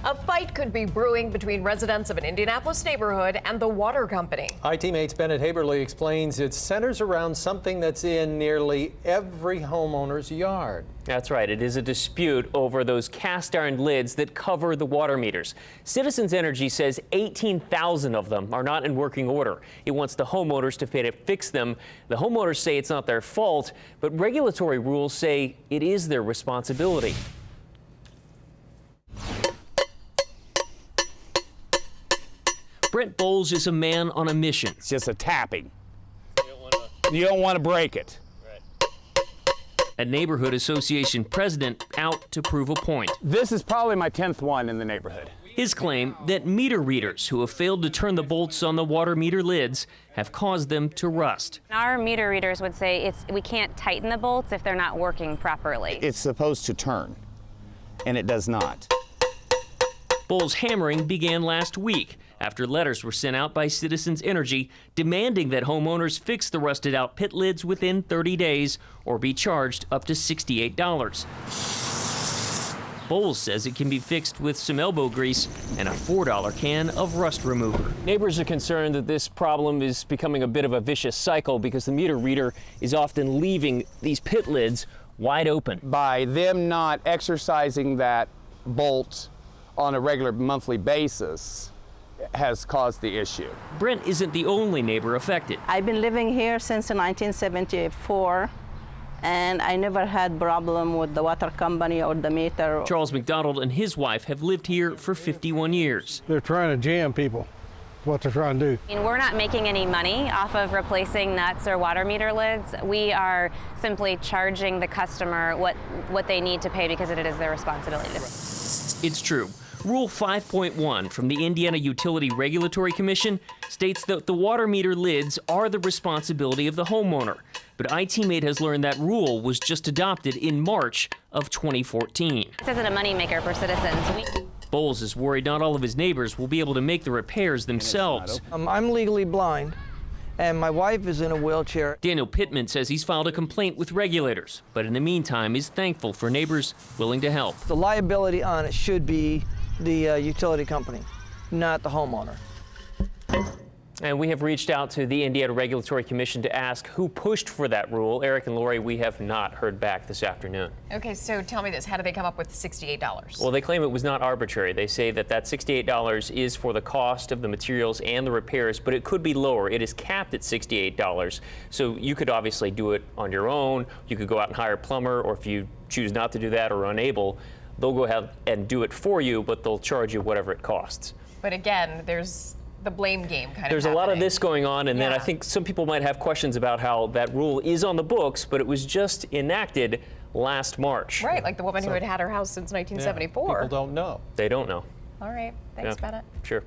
A fight could be brewing between residents of an Indianapolis neighborhood and the water company. IT Mate's Bennett Haberly explains it centers around something that's in nearly every homeowner's yard. That's right. It is a dispute over those cast iron lids that cover the water meters. Citizens Energy says 18,000 of them are not in working order. It wants the homeowners to pay to fix them. The homeowners say it's not their fault, but regulatory rules say it is their responsibility. Brent Bowles is a man on a mission. It's just a tapping. You don't want to break it. A neighborhood association president out to prove a point. This is probably my 10th one in the neighborhood. His claim that meter readers who have failed to turn the bolts on the water meter lids have caused them to rust. Our meter readers would say we can't tighten the bolts if they're not working properly. It's supposed to turn, and it does not. Bowles' hammering began last week after letters were sent out by Citizens Energy demanding that homeowners fix the rusted out pit lids within 30 days or be charged up to $68. Bowles says it can be fixed with some elbow grease and a $4 can of rust remover. Neighbors are concerned that this problem is becoming a bit of a vicious cycle because the meter reader is often leaving these pit lids wide open. By them not exercising that bolt on a regular monthly basis has caused the issue. Brent isn't the only neighbor affected. I've been living here since 1974, and I never had problem with the water company or the meter. Charles McDonald and his wife have lived here for 51 years. They're trying to jam people, what they're trying to do. I mean, we're not making any money off of replacing nuts or water meter lids. We are simply charging the customer what they need to pay because it is their responsibility. It's true. Rule 5.1 from the Indiana Utility Regulatory Commission states that the water meter lids are the responsibility of the homeowner. But IT Mate has learned that rule was just adopted in March of 2014. This isn't a moneymaker for citizens. Bowles is worried not all of his neighbors will be able to make the repairs themselves. I'm legally blind, and my wife is in a wheelchair. Daniel Pittman says he's filed a complaint with regulators, but in the meantime is thankful for neighbors willing to help. The liability on it should be the utility company, not the homeowner. And we have reached out to the Indiana Regulatory Commission to ask who pushed for that rule. Eric and Lori, we have not heard back this afternoon. Okay, so tell me this. How did they come up with $68? Well, they claim it was not arbitrary. They say that $68 is for the cost of the materials and the repairs, but it could be lower. It is capped at $68. So you could obviously do it on your own. You could go out and hire a plumber, or if you choose not to do that or unable, they'll go ahead and do it for you, but they'll charge you whatever it costs. But again, there's the blame game kind of There's a lot of this going on, and then I think some people might have questions about how that rule is on the books, but it was just enacted last March. Right, like the woman who had had her house since 1974. People don't know. They don't know. All right, thanks, Bennett. Sure.